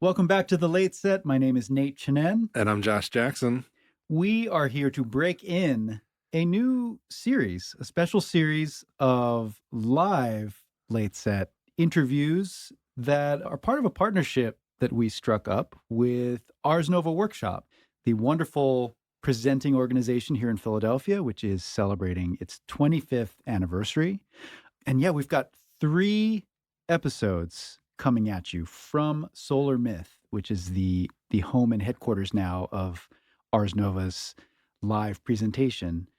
Welcome back to The Late Set. My name is Nate Chinen. And I'm Josh Jackson. We are here to break in a new series, a special series of live Late Set interviews that are part of a partnership that we struck up with Ars Nova Workshop, the wonderful presenting organization here in Philadelphia, which is celebrating its 25th anniversary. And yeah, we've got 3 episodes coming at you from Solar Myth, which is the home and headquarters now of Ars Nova's live presentation.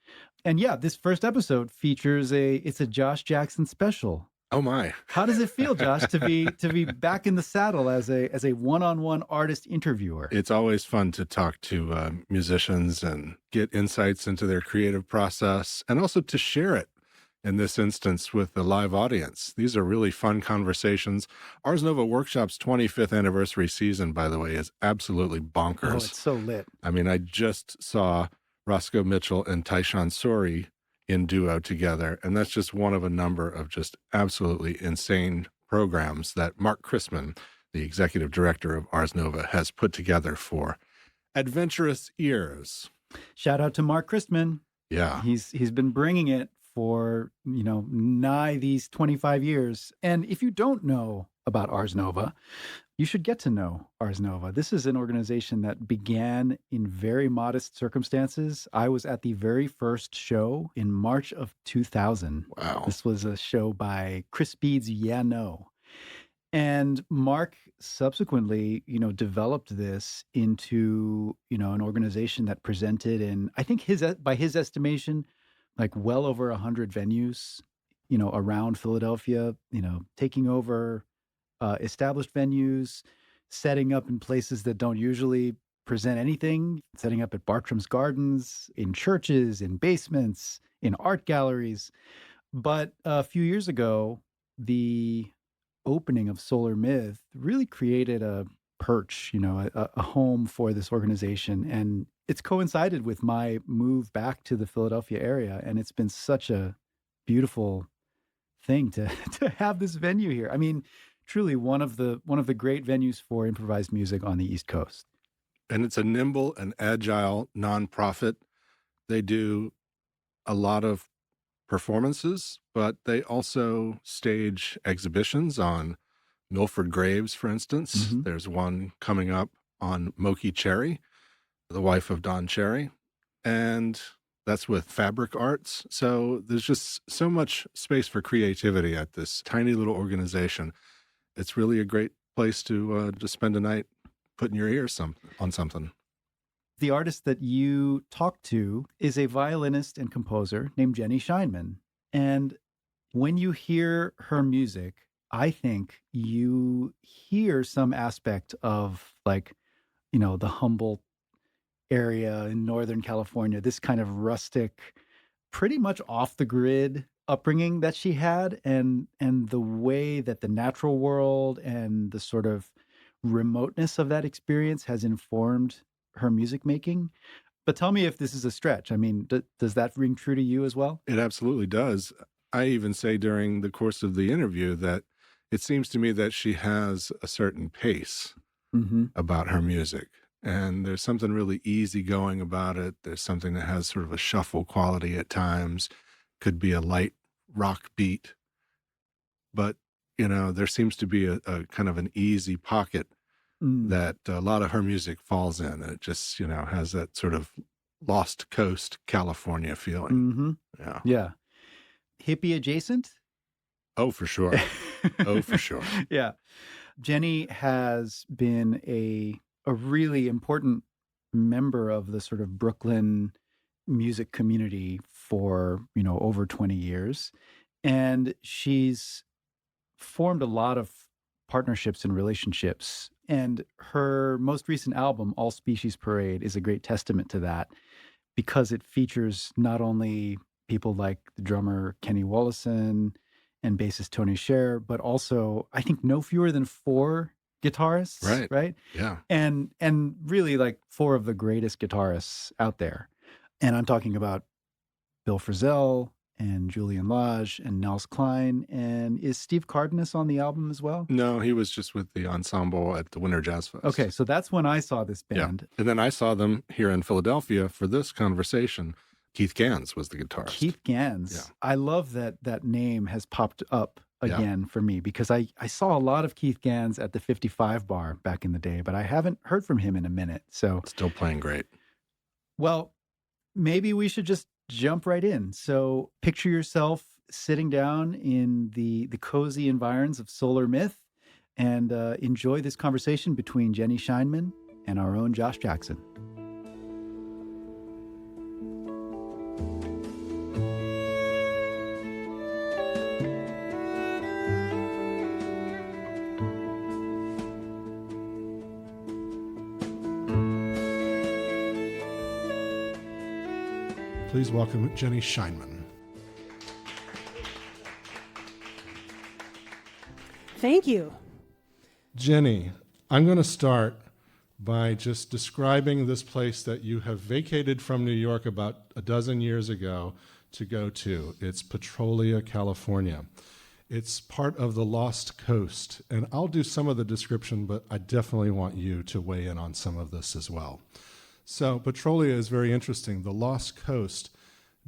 And yeah, this first episode features it's a Josh Jackson special. Oh my. How does it feel, Josh, to be back in the saddle as a one-on-one artist interviewer? It's always fun to talk to musicians and get insights into their creative process, and also to share it in this instance with the live audience. These are really fun conversations. Ars Nova Workshop's 25th anniversary season, by the way, is absolutely bonkers. Oh, it's so lit. I mean, I just saw Roscoe Mitchell and Tyshawn Sori in duo together, and that's just one of a number of just absolutely insane programs that Mark Chrisman, the executive director of Ars Nova, has put together for adventurous ears. Shout out to Mark Chrisman. Yeah. He's been bringing it for, nigh these 25 years. And if you don't know about Ars Nova, you should get to know Ars Nova. This is an organization that began in very modest circumstances. I was at the very first show in March of 2000. Wow. This was a show by Chris Bede's Yeah No. And Mark subsequently, developed this into, an organization that presented in, I think by his estimation, like well over 100 venues, around Philadelphia, taking over established venues, setting up in places that don't usually present anything, setting up at Bartram's Gardens, in churches, in basements, in art galleries. But a few years ago, the opening of Solar Myth really created a perch, a home for this organization. And it's coincided with my move back to the Philadelphia area. And it's been such a beautiful thing to have this venue here. I mean, truly one of the great venues for improvised music on the East Coast. And it's a nimble and agile nonprofit. They do a lot of performances, but they also stage exhibitions on Milford Graves, for instance. Mhm. There's one coming up on Moki Cherry, the wife of Don Cherry, and that's with Fabric Arts. So there's just so much space for creativity at this tiny little organization. It's really a great place to spend a night putting your ears on something. The artist that you talked to is a violinist and composer named Jenny Scheinman. And when you hear her music, I think you hear some aspect of the Humboldt area in Northern California, this kind of rustic, pretty much off the grid upbringing that she had, and the way that the natural world and the sort of remoteness of that experience has informed her music making. But tell me if this is a stretch. I mean, does that ring true to you as well? It absolutely does. I even say during the course of the interview that it seems to me that she has a certain pace about her music. And there's something really easygoing about it. There's something that has sort of a shuffle quality at times. Could be a light rock beat. But, there seems to be a kind of an easy pocket that a lot of her music falls in. And it just, has that sort of Lost Coast California feeling. Yeah. Yeah. Hippie adjacent? Oh, for sure. Oh, for sure. Yeah. Jenny has been a really important member of the sort of Brooklyn music community for, over 20 years. And she's formed a lot of partnerships and relationships. And her most recent album, All Species Parade, is a great testament to that, because it features not only people like the drummer Kenny Wollesen and bassist Tony Scher, but also I think no fewer than 4 guitarists, right? Yeah. And really like 4 of the greatest guitarists out there. And I'm talking about Bill Frisell and Julian Lage and Nels Cline. And is Steve Cardenas on the album as well? No, he was just with the ensemble at the Winter Jazz Fest. Okay, so that's when I saw this Yeah. band. And then I saw them here in Philadelphia for this conversation. Keith Gans was the guitarist. Keith Gans. Yeah. I love that name has popped up again for me, because I saw a lot of Keith Gans at the 55 bar back in the day, but I haven't heard from him in a minute. So Still playing great. Well, maybe we should just jump right in. So picture yourself sitting down in the cozy environs of Solar Myth and enjoy this conversation between Jenny Scheinman and our own Josh Jackson. Please welcome Jenny Scheinman. Thank you. Jenny, I'm going to start by just describing this place that you have vacated from New York about a dozen years ago to go to. It's Petrolia, California. It's part of the Lost Coast, and I'll do some of the description, but I definitely want you to weigh in on some of this as well. So Petrolia is very interesting. The Lost Coast,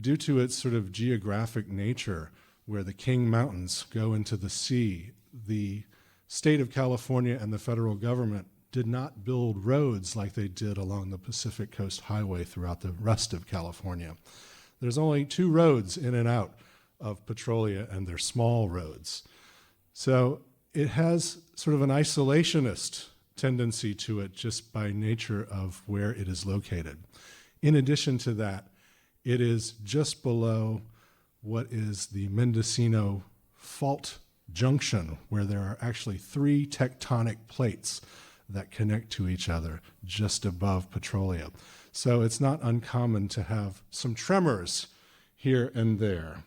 due to its sort of geographic nature, where the King Mountains go into the sea, the state of California and the federal government did not build roads like they did along the Pacific Coast Highway throughout the rest of California. There's only 2 roads in and out of Petrolia, and they're small roads. So it has sort of an isolationist tendency to it just by nature of where it is located. In addition to that, it is just below what is the Mendocino Fault Junction, where there are actually 3 tectonic plates that connect to each other just above Petrolia. So it's not uncommon to have some tremors here and there.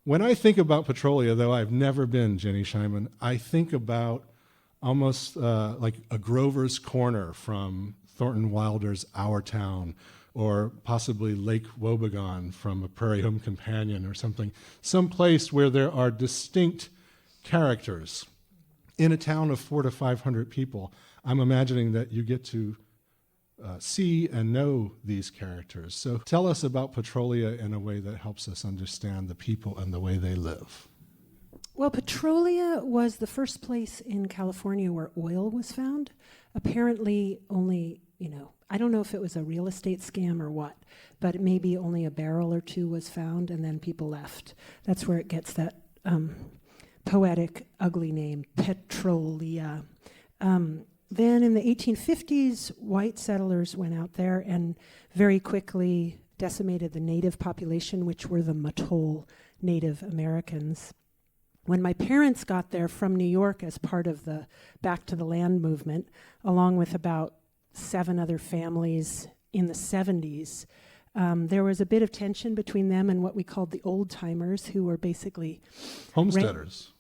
When I think about Petrolia, though I've never been, Jenny Scheinman, I think about almost like a Grover's Corner from Thornton Wilder's Our Town, or possibly Lake Wobegon from A Prairie Home Companion or something, some place where there are distinct characters. In a town of 400 to 500 people, I'm imagining that you get to see and know these characters. So tell us about Petrolia in a way that helps us understand the people and the way they live. Well, Petrolia was the first place in California where oil was found. Apparently only, I don't know if it was a real estate scam or what, but maybe only a barrel or 2 was found and then people left. That's where it gets that poetic, ugly name, Petrolia. Then in the 1850s, white settlers went out there and very quickly decimated the native population, which were the Mattole Native Americans. When my parents got there from New York as part of the Back to the Land movement, along with about 7 other families in the 70s, there was a bit of tension between them and what we called the old-timers, who were basically Homesteaders.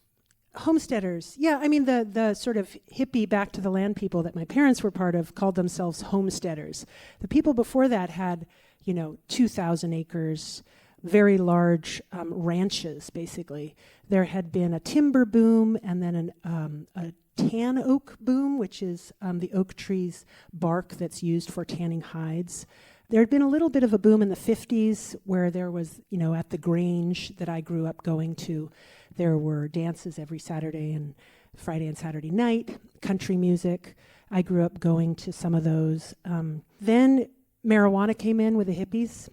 Homesteaders, yeah. I mean, the sort of hippie Back to the Land people that my parents were part of called themselves homesteaders. The people before that had, 2,000 acres, very large ranches, basically. There had been a timber boom and then a tan oak boom, which is the oak tree's bark that's used for tanning hides. There had been a little bit of a boom in the 50s where there was, at the Grange that I grew up going to, there were dances every Saturday and Friday and Saturday night, country music. I grew up going to some of those. Then marijuana came in with the hippies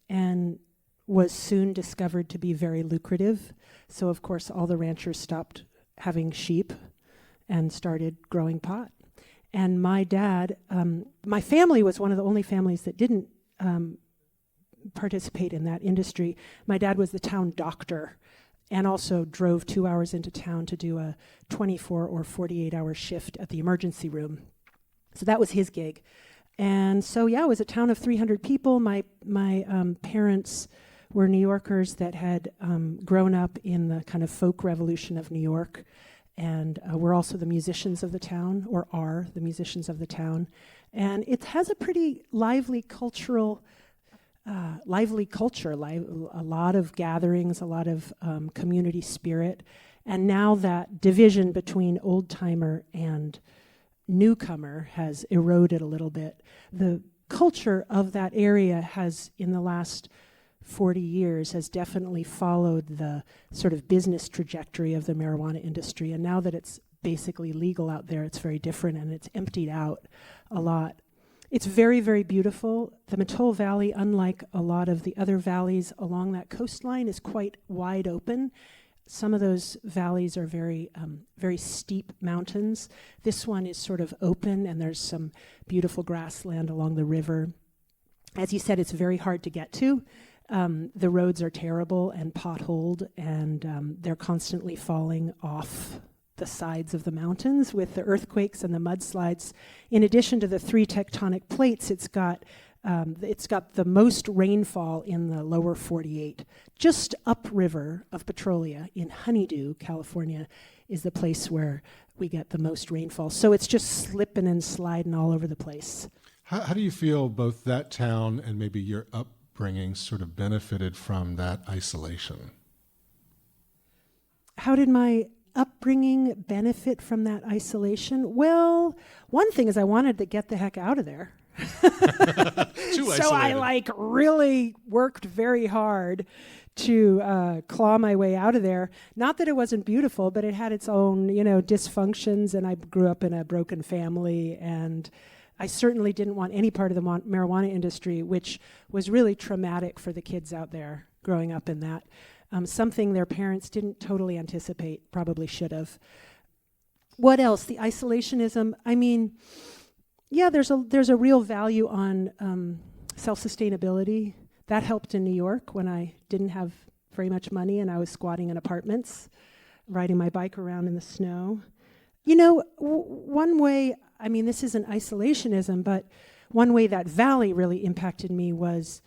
and was soon discovered to be very lucrative. So, of course, all the ranchers stopped having sheep and started growing pot. And my dad, my family was one of the only families that didn't participate in that industry. My dad was the town doctor and also drove 2 hours into town to do a 24 or 48-hour shift at the emergency room. So that was his gig. And so, yeah, it was a town of 300 people. My parents were New Yorkers that had grown up in the kind of folk revolution of New York, and were also the musicians of the town, or are the musicians of the town. And it has a pretty lively cultural lively culture, a lot of gatherings, a lot of community spirit. And now that division between old-timer and newcomer has eroded a little bit. The culture of that area has, in the last 40 years, has definitely followed the sort of business trajectory of the marijuana industry. And now that it's basically legal out there, it's very different, and it's emptied out a lot. It's very, very beautiful. The Mattole Valley, unlike a lot of the other valleys along that coastline, is quite wide open. Some of those valleys are very, very steep mountains. This one is sort of open, and there's some beautiful grassland along the river. As you said, it's very hard to get to. The roads are terrible and potholed, and they're constantly falling off the sides of the mountains with the earthquakes and the mudslides. In addition to the 3 tectonic plates, it's got the most rainfall in the lower 48. Just upriver of Petrolia in Honeydew, California, is the place where we get the most rainfall. So it's just slipping and sliding all over the place. How do you feel both that town and maybe your upbringing sort of benefited from that isolation? How did my upbringing benefit from that isolation? Well, one thing is I wanted to get the heck out of there. So I really worked very hard to claw my way out of there. Not that it wasn't beautiful, but it had its own, dysfunctions, and I grew up in a broken family, and I certainly didn't want any part of the marijuana industry, which was really traumatic for the kids out there growing up in that. Something their parents didn't totally anticipate, probably should have. What else? The isolationism. I mean, yeah, there's a real value on self-sustainability. That helped in New York when I didn't have very much money and I was squatting in apartments, riding my bike around in the snow. One way, I mean, this isn't isolationism, but one way that valley really impacted me was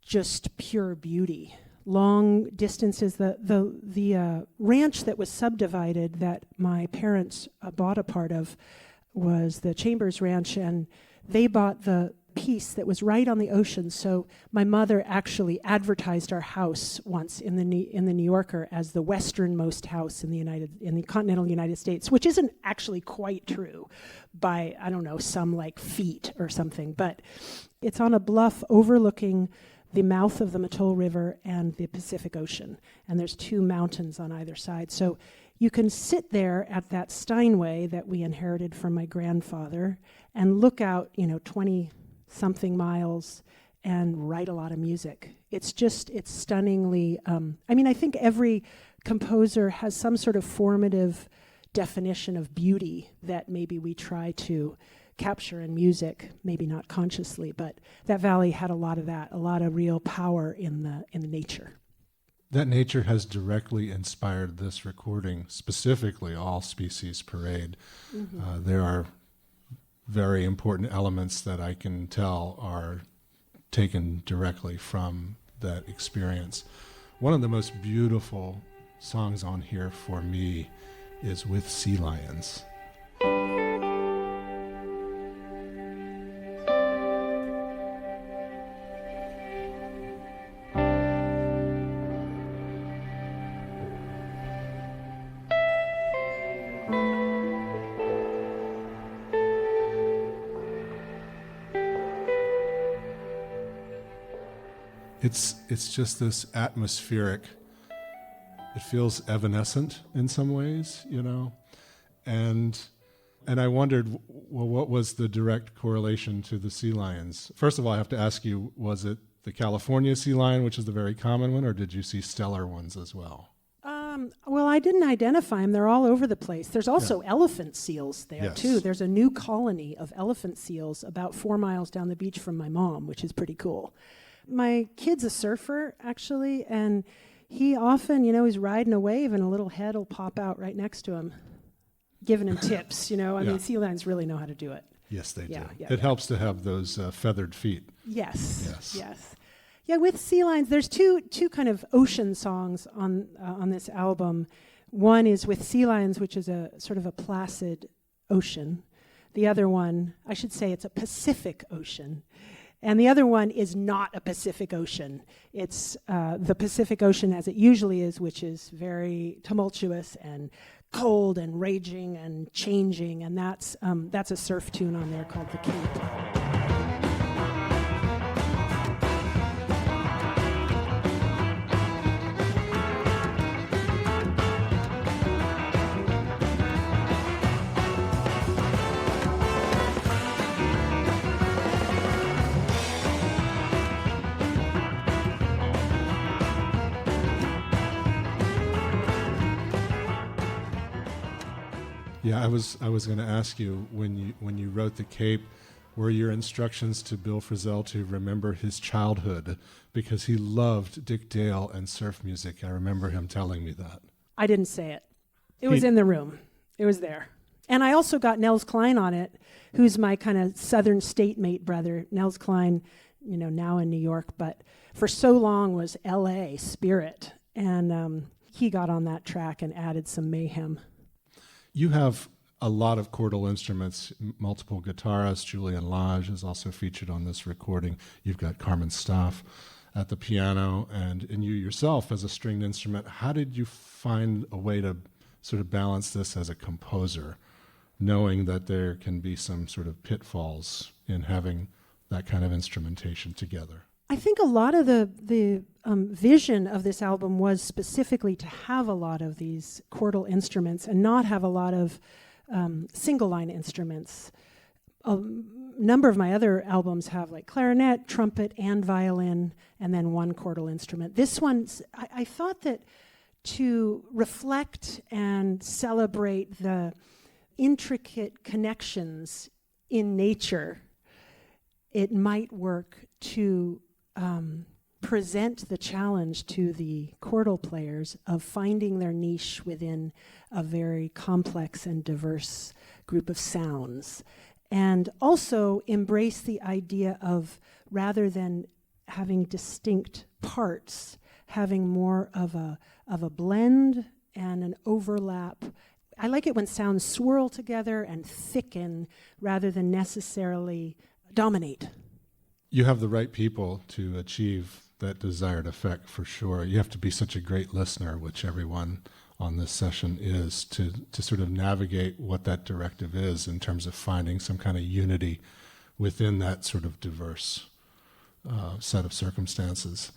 just pure beauty. Long distances. The ranch that was subdivided that my parents bought a part of was the Chambers Ranch, and they bought the piece that was right on the ocean. So my mother actually advertised our house once in the New Yorker as the westernmost house in the continental United States, which isn't actually quite true by, I don't know, some like feet or something, but it's on a bluff overlooking the mouth of the Mattole River and the Pacific Ocean, and there's 2 mountains on either side. So you can sit there at that Steinway that we inherited from my grandfather and look out, 20-something miles and write a lot of music. It's stunningly, I think every composer has some sort of formative definition of beauty that maybe we try to capture in music, maybe not consciously, but that valley had a lot of that, a lot of real power in the nature. That nature has directly inspired this recording, specifically All Species Parade. Mm-hmm. There are very important elements that I can tell are taken directly from that experience. One of the most beautiful songs on here for me is With Sea Lions. It's just this atmospheric, it feels evanescent in some ways, and I wondered, well, what was the direct correlation to the sea lions? First of all, I have to ask you, was it the California sea lion, which is the very common one, or did you see stellar ones as well? Well, I didn't identify them. They're all over the place. There's also elephant seals there, too. There's a new colony of elephant seals about 4 miles down the beach from my mom, which is pretty cool. My kid's a surfer, actually, and he often, he's riding a wave and a little head will pop out right next to him, giving him tips, I mean, sea lions really know how to do it. Yes, they do. It helps to have those feathered feet. Yes. Yeah, with sea lions, there's two kind of ocean songs on this album. One is With Sea Lions, which is a sort of a placid ocean. The other one, I should say it's a Pacific Ocean. And the other one is not a Pacific Ocean. It's the Pacific Ocean as it usually is, which is very tumultuous and cold and raging and changing. And that's a surf tune on there called The Cape. Yeah, I was going to ask you, when you wrote The Cape, were your instructions to Bill Frisell to remember his childhood, because he loved Dick Dale and surf music? I remember him telling me that. I didn't say it. It was in the room. It was there. And I also got Nels Cline on it, who's my kind of southern state mate brother. Nels Cline, now in New York, but for so long was L.A. Spirit. And he got on that track and added some mayhem. You have a lot of chordal instruments, multiple guitarists. Julian Lage is also featured on this recording. You've got Carmen Staff at the piano, and you yourself as a stringed instrument. How did you find a way to sort of balance this as a composer, knowing that there can be some sort of pitfalls in having that kind of instrumentation together? I think a lot of the vision of this album was specifically to have a lot of these chordal instruments and not have a lot of single line instruments. A number of my other albums have like clarinet, trumpet, and violin, and then one chordal instrument. This one, I thought that to reflect and celebrate the intricate connections in nature, it might work to present the challenge to the chordal players of finding their niche within a very complex and diverse group of sounds. And also embrace the idea of, rather than having distinct parts, having more of a blend and an overlap. I like it when sounds swirl together and thicken rather than necessarily dominate. You have the right people to achieve that desired effect, for sure. You have to be such a great listener, which everyone on this session is, to sort of navigate what that directive is in terms of finding some kind of unity within that sort of diverse set of circumstances.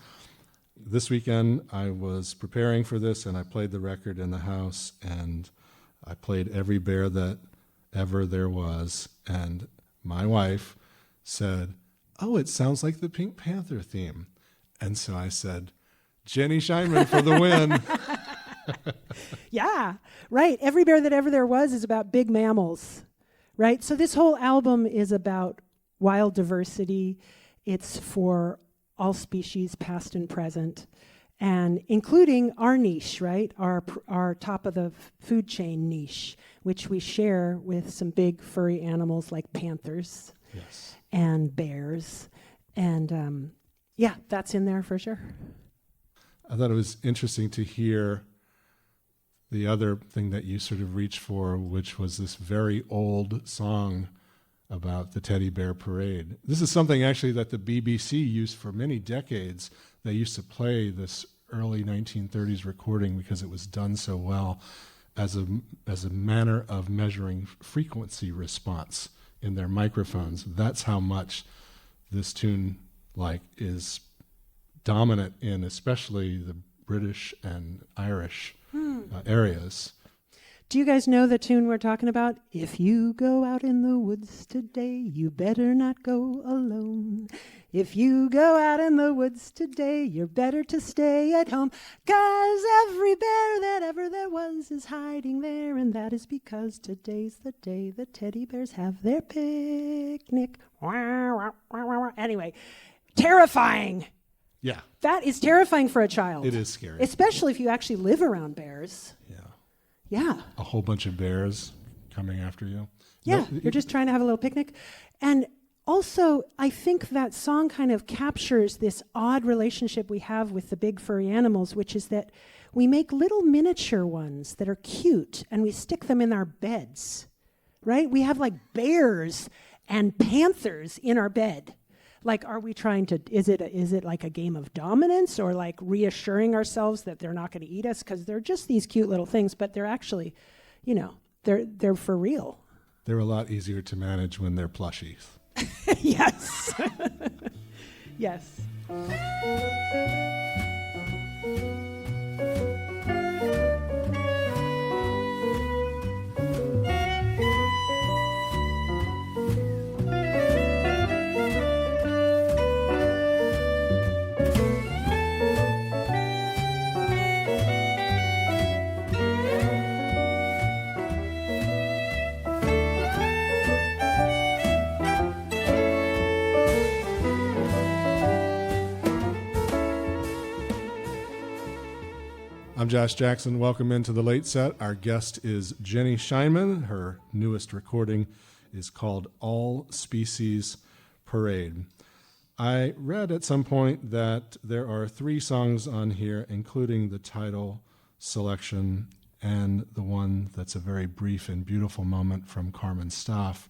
This weekend, I was preparing for this, and I played the record in the house, and I played Every Bear That Ever There Was, and my wife said, "Oh, it sounds like the Pink Panther theme." And so I said, "Jenny Scheinman for the win." Yeah, right. Every Bear That Ever There Was is about big mammals, right? So this whole album is about wild diversity. It's for all species, past and present, and including our niche, right? Our top of the food chain niche, which we share with some big furry animals like panthers. Yes. And bears. And yeah, that's in there for sure. I thought it was interesting to hear the other thing that you sort of reached for, which was this very old song about the teddy bear parade. This is something actually that the BBC used for many decades. They used to play this early 1930s recording because it was done so well as a manner of measuring frequency response in their microphones. That's how much this tune is dominant in especially the British and Irish areas. Do you guys know the tune we're talking about? If you go out in the woods today, you better not go alone. If you go out in the woods today, you're better to stay at home. 'Cause every bear that ever there was is hiding there, and that is because today's the day the teddy bears have their picnic. Anyway, terrifying. Yeah. That is terrifying for a child. It is scary. Especially if you actually live around bears. Yeah. Yeah. A whole bunch of bears coming after you. Yeah, you're just trying to have a little picnic. And also, I think that song kind of captures this odd relationship we have with the big furry animals, which is that we make little miniature ones that are cute and we stick them in our beds, right? We have like bears and panthers in our bed. Like, are we trying to, is it like a game of dominance, or like reassuring ourselves that they're not going to eat us? Because they're just these cute little things, but they're actually, they're for real. They're a lot easier to manage when they're plushies. Yes. Yes. I'm Josh Jackson. Welcome into the late set. Our guest is Jenny Scheinman. Her newest recording is called All Species Parade. I read at some point that there are 3 songs on here, including the title selection and the one that's a very brief and beautiful moment from Carmen Staff,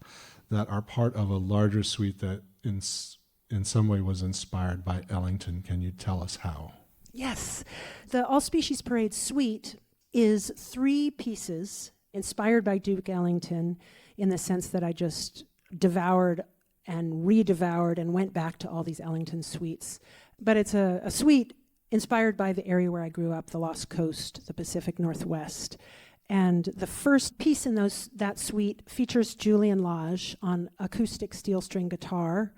that are part of a larger suite that in some way was inspired by Ellington. Can you tell us how? Yes. The All Species Parade suite is 3 pieces inspired by Duke Ellington, in the sense that I just devoured and redevoured and went back to all these Ellington suites. But it's a suite inspired by the area where I grew up, the Lost Coast, the Pacific Northwest. And the first piece in that suite features Julian Lage on acoustic steel string guitar.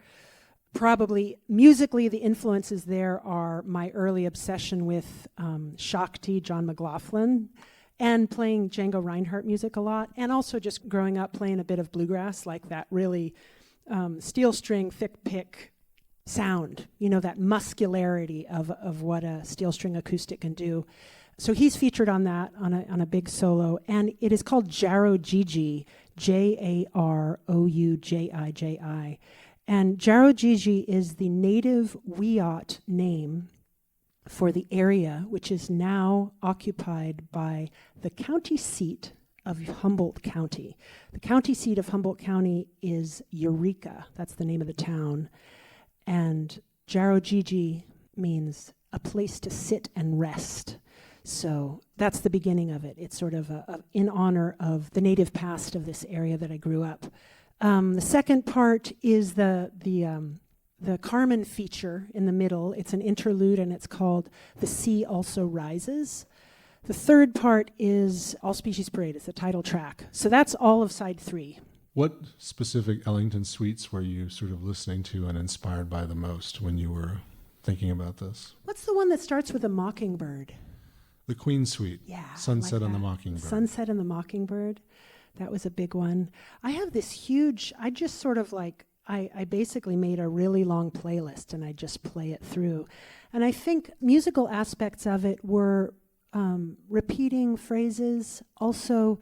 Probably musically, the influences there are my early obsession with Shakti, John McLaughlin, and playing Django Reinhardt music a lot, and also just growing up playing a bit of bluegrass, like that really steel string, thick pick sound, that muscularity of what a steel string acoustic can do. So he's featured on that, on a big solo, and it is called Jarro Gigi, Jaroujiji. And Jarro Gigi is the native Wiyot name for the area, which is now occupied by the county seat of Humboldt County. The county seat of Humboldt County is Eureka. That's the name of the town. And Jarro Gigi means a place to sit and rest. So that's the beginning of it. It's sort of in honor of the native past of this area that I grew up. The second part is the Carmen feature in the middle. It's an interlude, and it's called The Sea Also Rises. The third part is All Species Parade. It's the title track. So that's all of side 3. What specific Ellington suites were you sort of listening to and inspired by the most when you were thinking about this? What's the one that starts with a mockingbird? The Queen Suite. Yeah. Sunset like on the that. Mockingbird. Sunset on the Mockingbird. That was a big one. I have this huge, I just sort of like, I basically made a really long playlist and I just play it through. And I think musical aspects of it were repeating phrases, also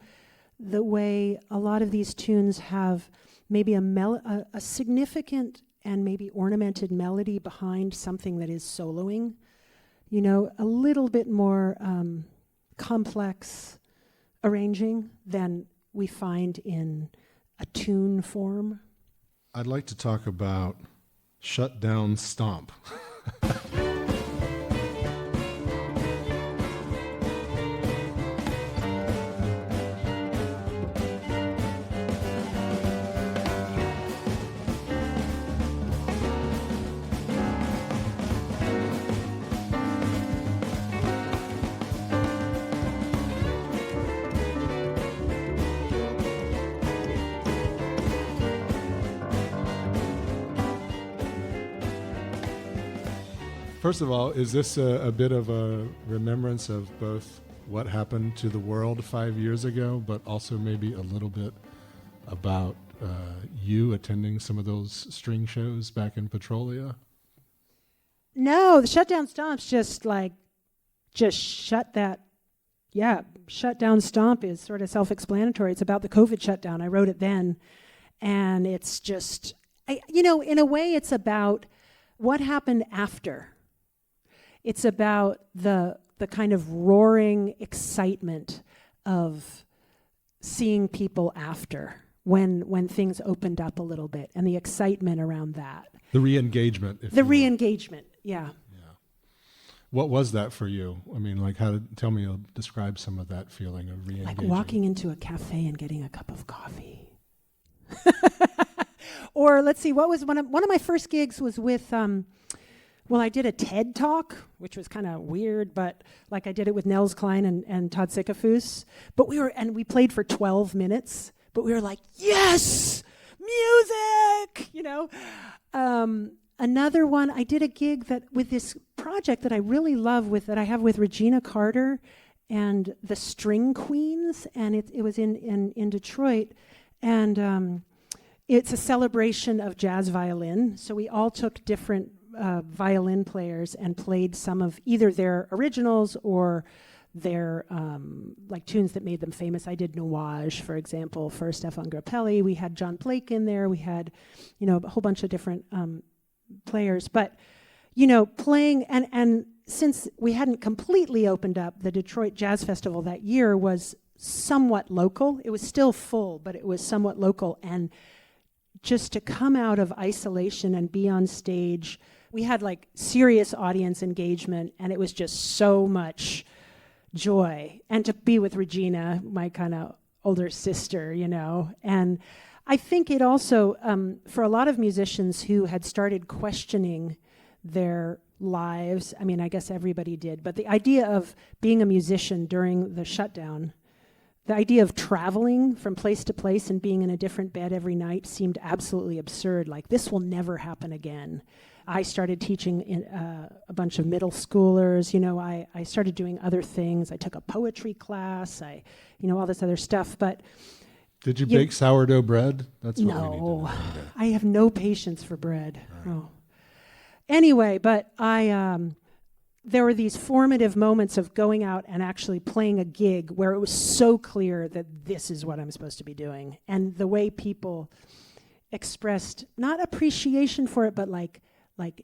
the way a lot of these tunes have maybe a significant and maybe ornamented melody behind something that is soloing, a little bit more complex arranging than we find in a tune form. I'd like to talk about Shut Down Stomp. First of all, is this a bit of a remembrance of both what happened to the world 5 years ago, but also maybe a little bit about you attending some of those string shows back in Petrolia? No, the shutdown stomp's just shut that. Yeah, shutdown stomp is sort of self-explanatory. It's about the COVID shutdown. I wrote it then, and it's just, in a way, it's about what happened after. It's about the kind of roaring excitement of seeing people after, when things opened up a little bit, and the excitement around that. The re-engagement. Re-engagement, yeah. What was that for you? I mean, like, describe some of that feeling of re-engaging. Like walking into a cafe and getting a cup of coffee. Or let's see, what was one of my first gigs was with, I did a TED Talk, which was kind of weird, but like I did it with Nels Klein and Todd Sikafus. But we played for 12 minutes, but we were like, yes, music, Another one, I did a gig with this project that I really love that I have with Regina Carter and the String Queens, and it was in Detroit, and it's a celebration of jazz violin. So we all took different violin players and played some of either their originals or their like tunes that made them famous. I did Nuage, for example, for Stefan Grappelli. We had John Blake in there. We had, a whole bunch of different players, but playing and since we hadn't completely opened up, the Detroit Jazz Festival that year was somewhat local. It was still full, but it was somewhat local, and just to come out of isolation and be on stage, we had like serious audience engagement, and it was just so much joy. And to be with Regina, my kind of older sister, and I think it also, for a lot of musicians who had started questioning their lives, I mean, I guess everybody did, but the idea of being a musician during the shutdown, the idea of traveling from place to place and being in a different bed every night seemed absolutely absurd. Like, this will never happen again. I started teaching a bunch of middle schoolers. I started doing other things. I took a poetry class. All this other stuff, but... Did you bake sourdough bread? That's what we need to No, know. I have no patience for bread. Right. Oh. Anyway, but there were these formative moments of going out and actually playing a gig where it was so clear that this is what I'm supposed to be doing. And the way people expressed not appreciation for it, but like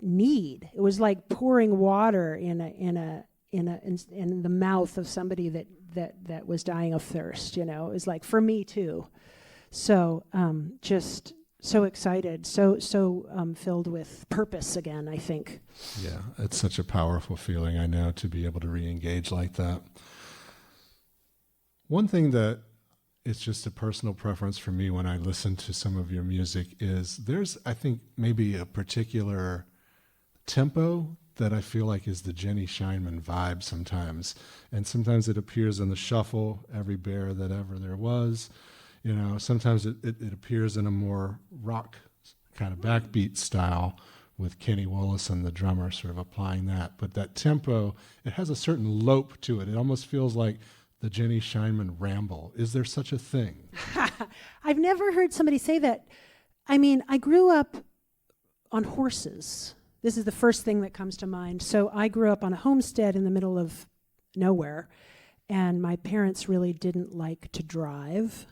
need. It was like pouring water in the mouth of somebody that was dying of thirst. It was like, for me too. So just so excited, so filled with purpose again, I think. Yeah, it's such a powerful feeling, I know, to be able to re-engage like that. One thing that is just a personal preference for me when I listen to some of your music is there's, I think, maybe a particular tempo that I feel like is the Jenny Scheinman vibe sometimes. And sometimes it appears in the shuffle, Every Bear That Ever There Was. Sometimes it appears in a more rock kind of backbeat style with Kenny Wollesen, the drummer, sort of applying that. But that tempo, it has a certain lope to it. It almost feels like the Jenny Scheinman ramble. Is there such a thing? I've never heard somebody say that. I mean, I grew up on horses. This is the first thing that comes to mind. So I grew up on a homestead in the middle of nowhere, and my parents really didn't like to drive.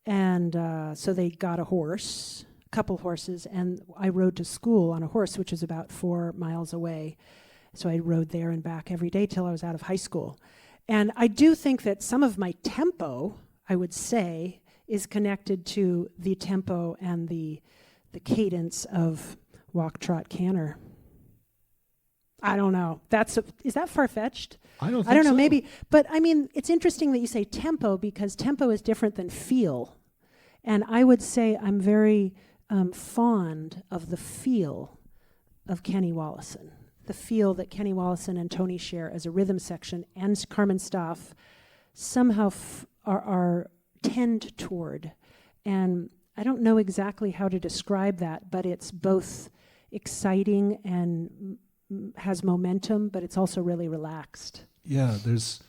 And so they got a couple horses, and I rode to school on a horse, which is about 4 miles away. So I rode there and back every day till I was out of high school. And I do think that some of my tempo, I would say, is connected to the tempo and the cadence of Walk, Trot, Canter. I don't know. Is that far-fetched? I don't know, so. maybe. But I mean, it's interesting that you say tempo, because tempo is different than feel. And I would say I'm very fond of the feel of Kenny Wollesen, the feel that Kenny Wollesen and Tony share as a rhythm section, and Carmen Staff somehow are tend toward. And I don't know exactly how to describe that, but it's both exciting and has momentum, but it's also really relaxed. Yeah, there's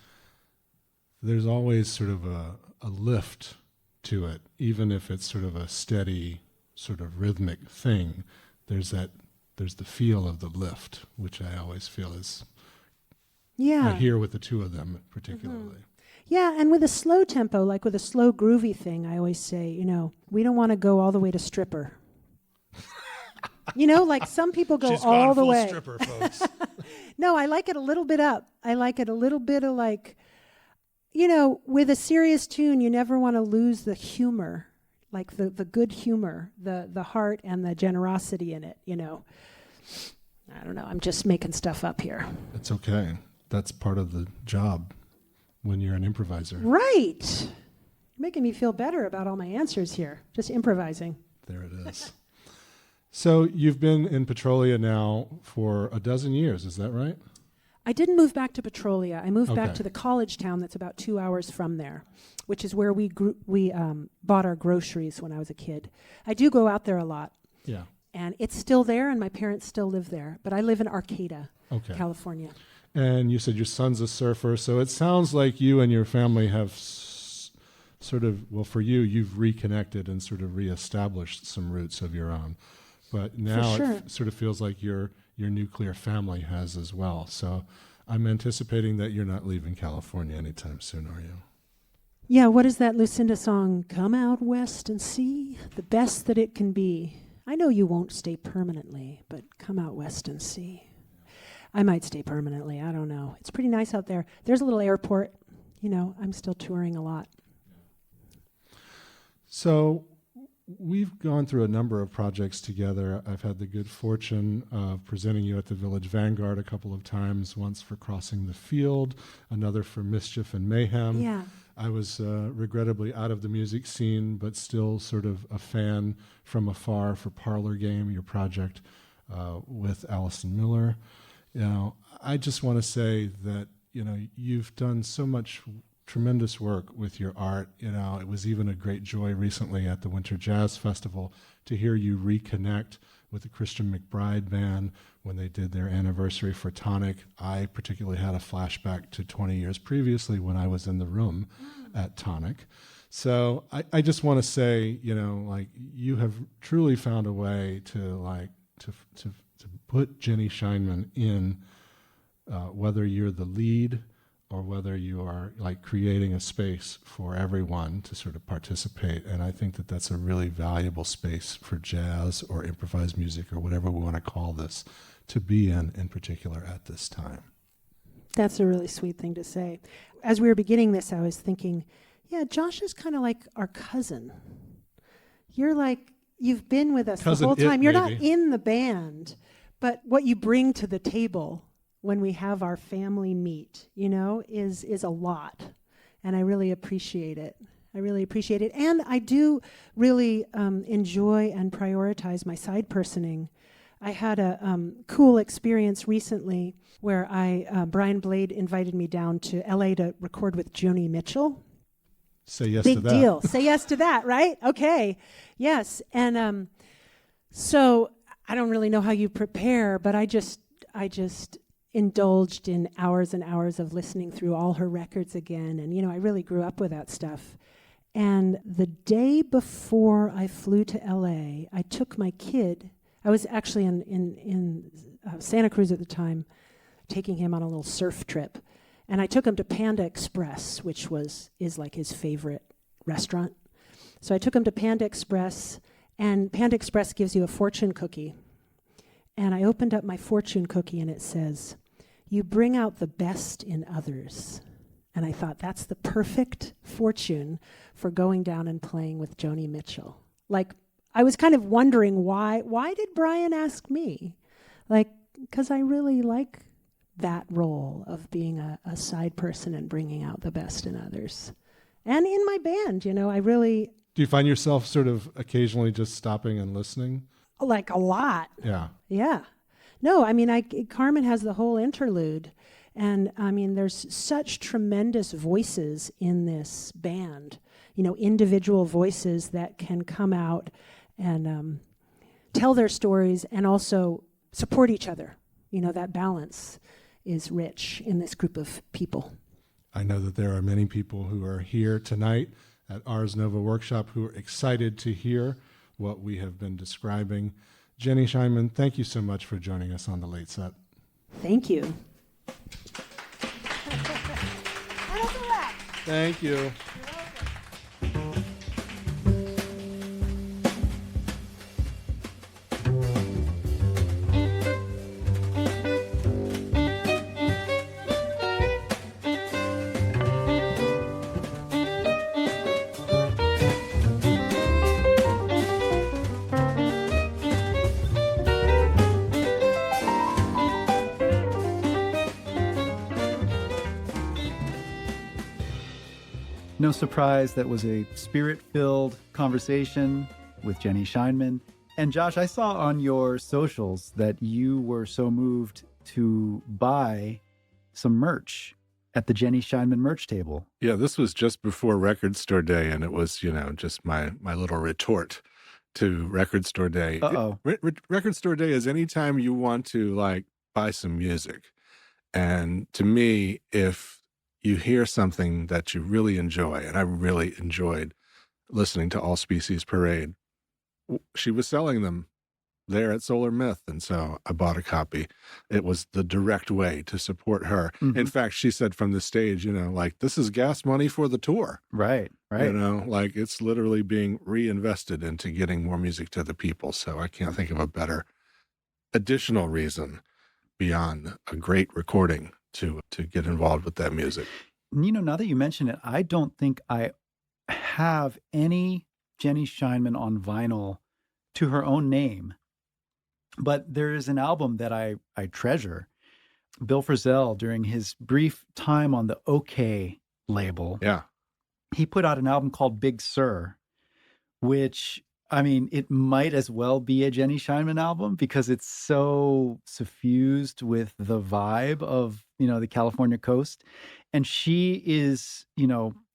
always sort of a lift to it, even if it's sort of a steady, sort of rhythmic thing. There's the feel of the lift, which I always feel is, I hear with the two of them particularly. Mm-hmm. Yeah, and with a slow tempo, like with a slow groovy thing, I always say, we don't want to go all the way to stripper. Like some people go She's all the full way. Stripper, folks. No, I like it a little bit up. I like it a little bit of like, with a serious tune, you never want to lose the humor. like the good humor, the heart and the generosity in it, you know. I don't know, I'm just making stuff up here. It's okay. That's part of the job when you're an improviser. Right. You're making me feel better about all my answers here, just improvising. There it is. So you've been in Petrolia now for a dozen years, is that right? I didn't move back to Petrolia. I moved back Okay. to the college town that's about 2 hours from there, which is where we bought our groceries when I was a kid. I do go out there a lot, Yeah. and it's still there, and my parents still live there. But I live in Arcata, Okay. California. And you said your son's a surfer, so it sounds like you and your family have sort of, well, for you, you've reconnected and sort of reestablished some roots of your own. But now sure. it sort of feels like your nuclear family has as well. So I'm anticipating that you're not leaving California anytime soon, are you? Yeah, what is that Lucinda song? Come out west and see the best that it can be. I know you won't stay permanently, but come out west and see. I might stay permanently, I don't know. It's pretty nice out there. There's a little airport. You know, I'm still touring a lot. So we've gone through a number of projects together. I've had the good fortune of presenting you at the Village Vanguard a couple of times, once for Crossing the Field, another for Mischief and Mayhem. Yeah. I was regrettably out of the music scene, but still sort of a fan from afar for Parlor Game, your project with Allison Miller. You know, I just want to say that, you know, you've done so much tremendous work with your art. You know, it was even a great joy recently at the Winter Jazz Festival to hear you reconnect with the Christian McBride Band when they did their anniversary for Tonic. I particularly had a flashback to 20 years previously when I was in the room at Tonic. So I just want to say, you know, like, you have truly found a way to put Jenny Scheinman in, whether you're the lead or whether you are like creating a space for everyone to sort of participate. And I think that that's a really valuable space for jazz or improvised music or whatever we want to call this to be in particular at this time. That's a really sweet thing to say. As we were beginning this, I was thinking, yeah, Josh is kind of like our cousin. You're like, you've been with us Cousin the whole time. You're not maybe. in the band, but what you bring to the table when we have our family meet, you know, is a lot. And I really appreciate it. I really appreciate it. And I do really enjoy and prioritize my side personing. I had a cool experience recently where Brian Blade invited me down to LA to record with Joni Mitchell. Say yes Big to that. deal. Say yes to that, right? Okay. Yes. And so I don't really know how you prepare, but I just indulged in hours and hours of listening through all her records again. And, you know, I really grew up with that stuff. And the day before I flew to LA, I took my kid. I was actually in Santa Cruz at the time, taking him on a little surf trip. And I took him to Panda Express, which is like his favorite restaurant. So I took him to Panda Express, and Panda Express gives you a fortune cookie. And I opened up my fortune cookie, and it says, "You bring out the best in others." And I thought, that's the perfect fortune for going down and playing with Joni Mitchell. Like, I was kind of wondering why did Brian ask me? Like, because I really like that role of being a side person and bringing out the best in others. And in my band, you know, I really... Do you find yourself sort of occasionally just stopping and listening? Like a lot. Yeah. Yeah. No, I mean, Carmen has the whole interlude. And I mean, there's such tremendous voices in this band, you know, individual voices that can come out and tell their stories and also support each other. You know, that balance is rich in this group of people. I know that there are many people who are here tonight at Ars Nova Workshop who are excited to hear what we have been describing. Jenny Scheinman, thank you so much for joining us on The Late Set. Thank you. Thank you. No surprise, that was a spirit-filled conversation with Jenny Scheinman. And Josh, I saw on your socials that you were so moved to buy some merch at the Jenny Scheinman merch table. Yeah, this was just before Record Store Day, and it was, just my little retort to Record Store Day. Uh-oh. Record Store Day is anytime you want to, buy some music. And to me, if you hear something that you really enjoy, and I really enjoyed listening to All Species Parade, she was selling them there at Solar Myth, and so I bought a copy. It was the direct way to support her. Mm-hmm. In fact, she said from the stage, this is gas money for the tour. Right. It's literally being reinvested into getting more music to the people. So I can't think of a better additional reason beyond a great recording to get involved with that music. Now that you mention it, I don't think I have any Jenny Scheinman on vinyl to her own name. But there is an album that I treasure. Bill Frisell, during his brief time on the OK label, he put out an album called Big Sur, which, it might as well be a Jenny Scheinman album because it's so suffused with the vibe of, the California coast. And she is,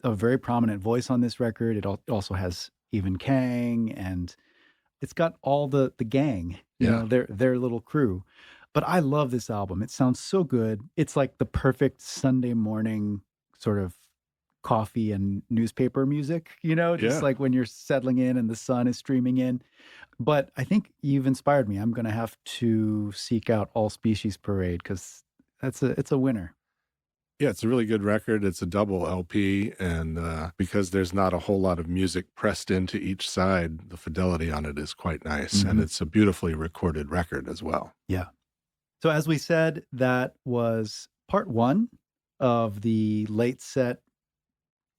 a very prominent voice on this record. It also has Evan Kang, and it's got all the gang, their little crew. But I love this album. It sounds so good. It's like the perfect Sunday morning sort of coffee and newspaper music, just like when you're settling in and the sun is streaming in. But I think you've inspired me. I'm going to have to seek out All Species Parade because it's a winner. Yeah, it's a really good record. It's a double LP, and because there's not a whole lot of music pressed into each side, the fidelity on it is quite nice, and it's a beautifully recorded record as well. Yeah. So as we said, that was part one of the late set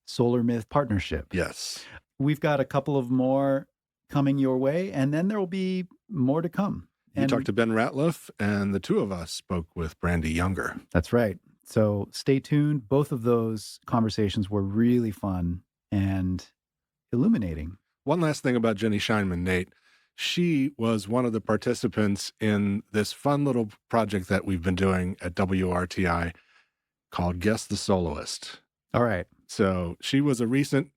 Solar Myth partnership. Yes. We've got a couple of more coming your way, and then there will be more to come. You talked to Ben Ratliff, and the two of us spoke with Brandy Younger. That's right. So stay tuned. Both of those conversations were really fun and illuminating. One last thing about Jenny Scheinman, Nate. She was one of the participants in this fun little project that we've been doing at WRTI called Guess the Soloist. All right. So she was a recent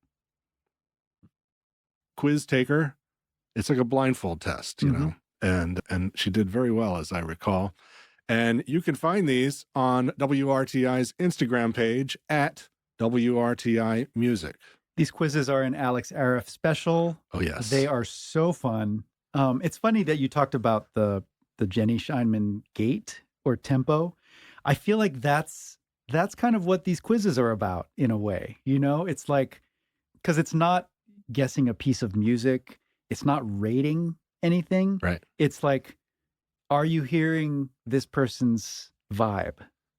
quiz taker. It's like a blindfold test, and she did very well, as I recall. And you can find these on WRTI's Instagram page at WRTI Music. These quizzes are an Alex Arif special. Oh, yes. They are so fun. It's funny that you talked about the Jenny Scheinman gait or tempo. I feel like that's kind of what these quizzes are about in a way. It's like, because it's not guessing a piece of music. It's not rating anything. Right. It's like, are you hearing this person's vibe?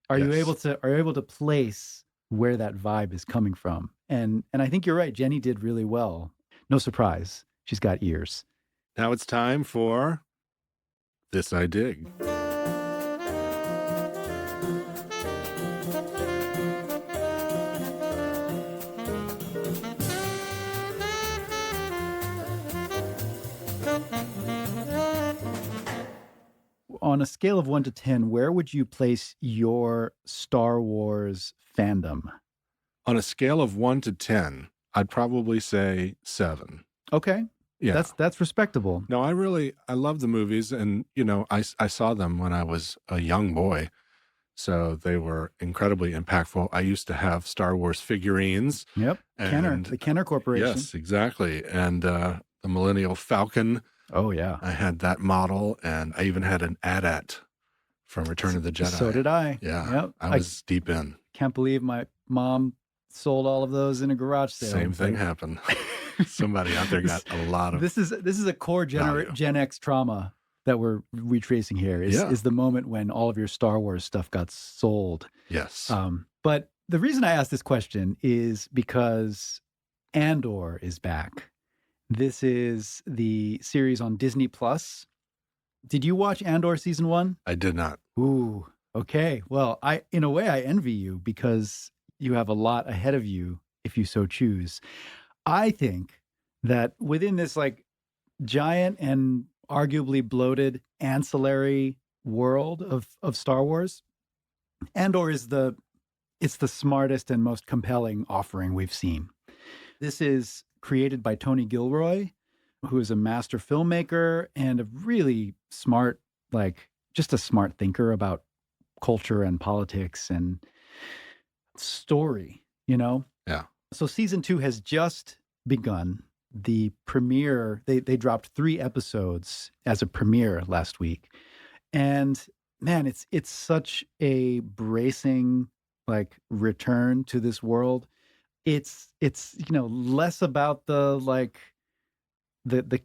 Are you able to place where that vibe is coming from? And I think you're right. Jenny did really well. No surprise. She's got ears. Now it's time for This I Dig. On a scale of 1 to 10, where would you place your Star Wars fandom? On a scale of 1 to 10, I'd probably say 7. Okay. Yeah. That's respectable. No, I love the movies, and, I saw them when I was a young boy, so they were incredibly impactful. I used to have Star Wars figurines. Yep. The Kenner Corporation. Yes, exactly. And the Millennial Falcon. Oh, yeah. I had that model, and I even had an AT-AT from Return of the Jedi. So did I. Yeah. Yep. I was deep in. Can't believe my mom sold all of those in a garage sale. Same thing happened. Somebody out there got a lot of This is a core Gen X trauma that we're retracing here is the moment when all of your Star Wars stuff got sold. Yes. But the reason I asked this question is because Andor is back. This is the series on Disney Plus. Did you watch Andor season 1? I did not. Ooh, okay. Well, in a way I envy you because you have a lot ahead of you if you so choose. I think that within this like giant and arguably bloated ancillary world of Star Wars, Andor is it's the smartest and most compelling offering we've seen. This is created by Tony Gilroy, who is a master filmmaker and a really smart, like just a smart thinker about culture and politics and story, you know? Yeah. So season 2 has just begun. The premiere, they dropped 3 episodes as a premiere last week. And man, it's such a bracing like return to this world. It's less about the like the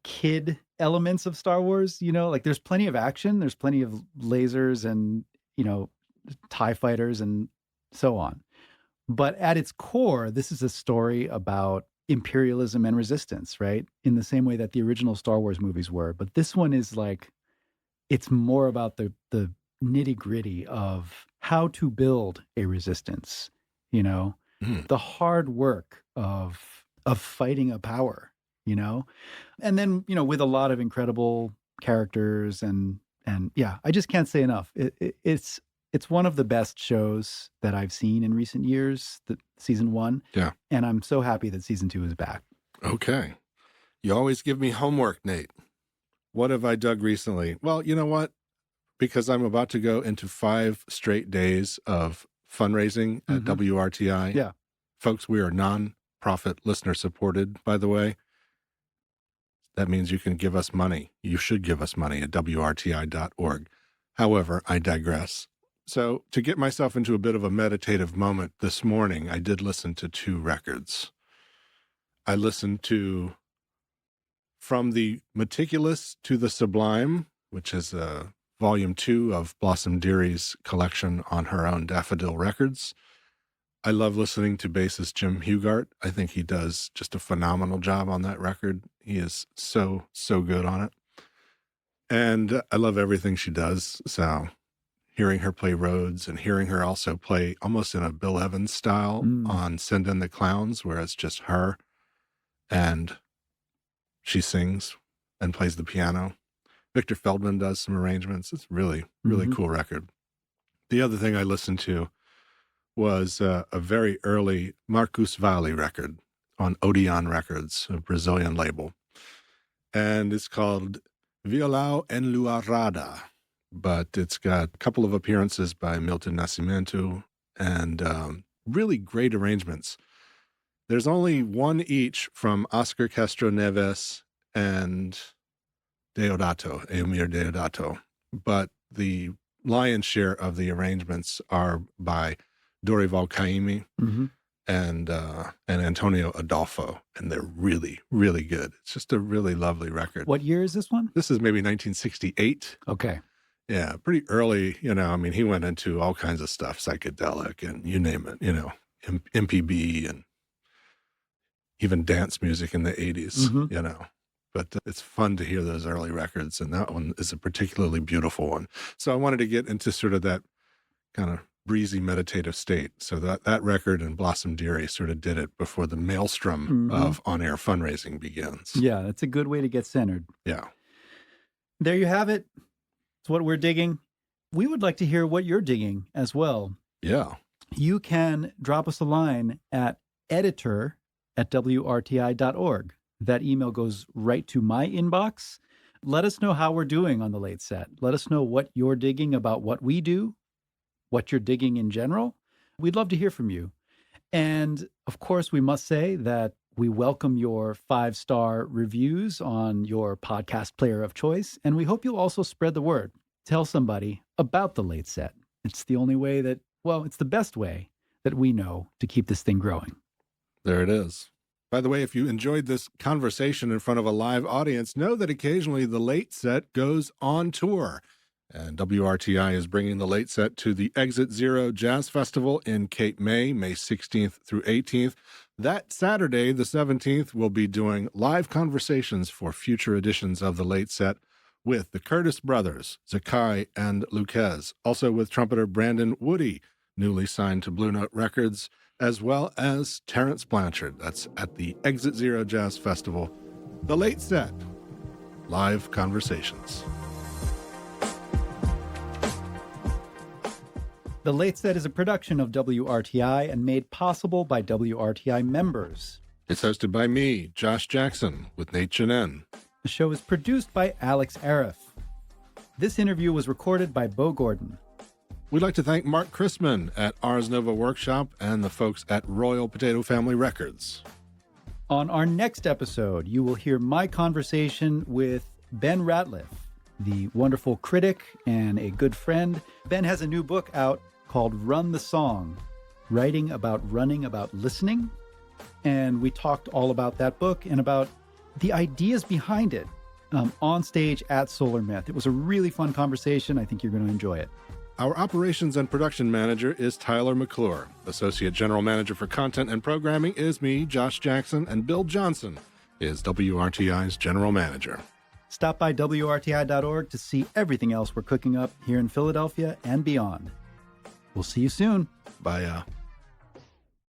kid elements of Star Wars, like there's plenty of action, there's plenty of lasers and TIE fighters and so on. But at its core, this is a story about imperialism and resistance, right? In the same way that the original Star Wars movies were. But this one is like, it's more about the nitty-gritty of how to build a resistance, the hard work of fighting a power, and then, with a lot of incredible characters and yeah, I just can't say enough. It's one of the best shows that I've seen in recent years, season 1. Yeah. And I'm so happy that season 2 is back. Okay. You always give me homework, Nate. What have I dug recently? Well, you know what? Because I'm about to go into 5 straight days of fundraising at WRTI. Yeah. Folks, we are non-profit listener supported, by the way. That means you can give us money. You should give us money at WRTI.org. However, I digress. So to get myself into a bit of a meditative moment this morning, I did listen to 2 records. I listened to From the Meticulous to the Sublime, which is volume 2 of Blossom Deary's collection on her own Daffodil Records. I love listening to bassist Jim Hugart. I think he does just a phenomenal job on that record. He is so good on it. And I love everything she does. So hearing her play Rhodes and hearing her also play almost in a Bill Evans style on Send in the Clowns, where it's just her and she sings and plays the piano. Victor Feldman does some arrangements. It's really cool record. The other thing I listened to was a very early Marcus Valle record on Odeon Records, a Brazilian label. And it's called Violão Enluarada, but it's got a couple of appearances by Milton Nascimento and really great arrangements. There's only one each from Oscar Castro Neves and Eumir Deodato, but the lion's share of the arrangements are by Dorival Caymmi and Antonio Adolfo, and they're really good. It's just a really lovely record. What year is this one? This is maybe 1968. Okay. Yeah, pretty early, he went into all kinds of stuff, psychedelic and you name it, MPB and even dance music in the 80s, But it's fun to hear those early records, and that one is a particularly beautiful one. So I wanted to get into sort of that kind of breezy meditative state. So that record and Blossom Dearie sort of did it before the maelstrom of on-air fundraising begins. Yeah, that's a good way to get centered. Yeah. There you have it. It's what we're digging. We would like to hear what you're digging as well. Yeah. You can drop us a line at editor@wrti.org. That email goes right to my inbox. Let us know how we're doing on the late set. Let us know what you're digging about what we do, what you're digging in general. We'd love to hear from you. And of course, we must say that we welcome your 5-star reviews on your podcast player of choice. And we hope you'll also spread the word. Tell somebody about the late set. It's the only way it's the best way that we know to keep this thing growing. There it is. By the way, if you enjoyed this conversation in front of a live audience, know that occasionally the late set goes on tour. And WRTI is bringing the late set to the Exit Zero Jazz Festival in Cape May, May 16th through 18th. That Saturday, the 17th, we'll be doing live conversations for future editions of the late set with the Curtis brothers, Zakai and Luquez. Also with trumpeter Brandon Woody, newly signed to Blue Note Records, as well as Terrence Blanchard. That's at the Exit Zero Jazz Festival. The Late Set, live conversations. The Late Set is a production of WRTI and made possible by WRTI members. It's hosted by me, Josh Jackson, with Nate Janin. The show is produced by Alex Arif. This interview was recorded by Bo Gordon. We'd like to thank Mark Chrisman at Ars Nova Workshop and the folks at Royal Potato Family Records. On our next episode, you will hear my conversation with Ben Ratliff, the wonderful critic and a good friend. Ben has a new book out called Run the Song, writing about running, about listening. And we talked all about that book and about the ideas behind it on stage at Solar Myth. It was a really fun conversation. I think you're going to enjoy it. Our operations and production manager is Tyler McClure. Associate General Manager for Content and Programming is me, Josh Jackson, and Bill Johnson is WRTI's General Manager. Stop by WRTI.org to see everything else we're cooking up here in Philadelphia and beyond. We'll see you soon. Bye.